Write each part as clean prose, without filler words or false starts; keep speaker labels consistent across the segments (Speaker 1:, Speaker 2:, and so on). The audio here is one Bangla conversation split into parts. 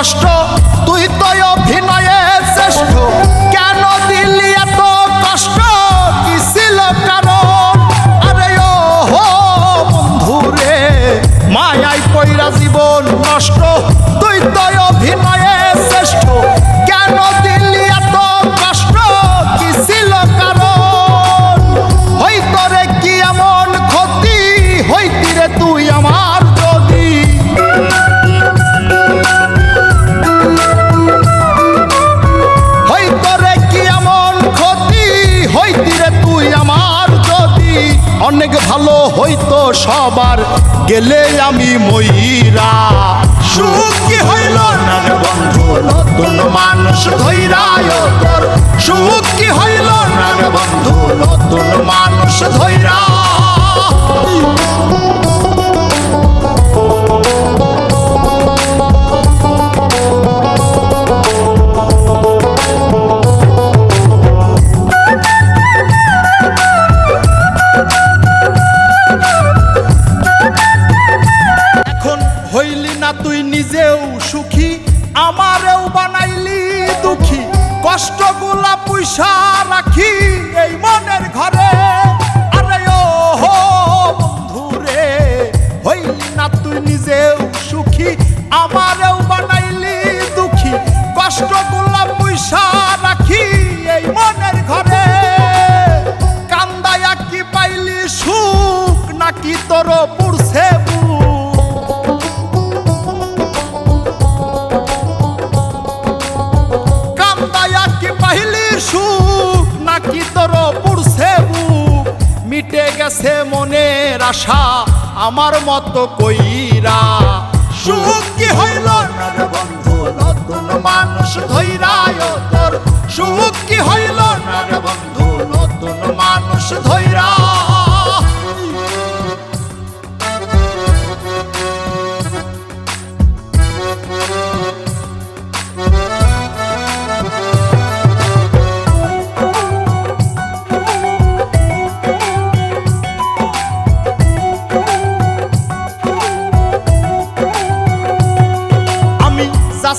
Speaker 1: কষ্ট তুই তো অভিনয়ে শ্রেষ্ঠ কেন দিলি এত কষ্ট কি ছিল কারণ আরে ও বন্ধু রে মায়ায় পয়রা জীবন নষ্ট তুই তো অভিনয়ে শ্রেষ্ঠ কেন দিলি এত কষ্ট কি ছিল কারণ হইতো রে কি এমন ক্ষতি হইতি রে তুই আমার যদি হইতো রে কি এমন ক্ষতি হইতি রে তুই আমার যদি অনেক ভালো হইতো সবার গেলে আমি ময়রা সুখ কি হইল না রে বন্ধু নতুন মানুষ ধৈরায় তোর সুখ কি হইল না রে বন্ধু নতুন মানুষ ধৈরা হইলি না তুই নিজেও সুখী আমারেও বানাইলি দুঃখী কষ্টগুলা পয়সা রাখি এই মনের ঘরে আরে ও বন্ধু রে হইলি না তুই নিজেও সুখী আমারেও বানাইলি দুঃখী কষ্টগুলা পয়সা রাখি এই মনের ঘরে কান্দায়া কি পাইলি সুখ নাকি তোর পুরছে সুখ নাকি তোর পুরছে বুক মিটে গেছে মনের আশা আমার মতো কইরা সুখ কি হইল না রে বন্ধু নতুন মানুষ ধৈরায় তোর সুখ কি হইল না রে বন্ধু নতুন মানুষ ধৈরা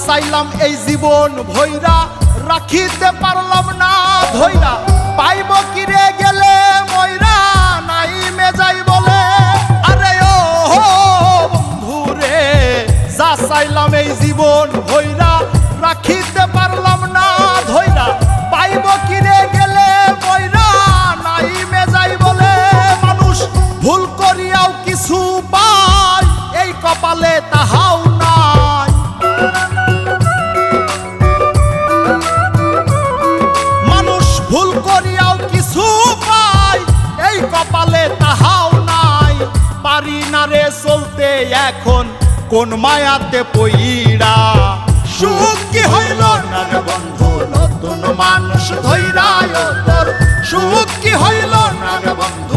Speaker 1: চাইলাম এই জীবন ভৈরা রাখিতে পারলাম না ধৈরা পাইব কিরে গেলে ময়রা নাই মেজাই বলে আরে ও বন্ধু রে যা চাইলাম এই জীবন ভৈরা রাখিতে পারলাম না ধৈরা পাইব কিরে গেলে ময়রা নাই মেজাই বলে মানুষ ভুল করিয়াও কিছু পায় এই কপালে তাহাও নাই ভুল করিয়াও কিছু পাই এই কপালে তাহাও নাই পারি না রে চলতে এখন কোন মায়াতে পইরা সুখ কি হইল না রে বন্ধু নতুন মানুষ ধৈরায় তোর সুখ কি হইল না রে বন্ধু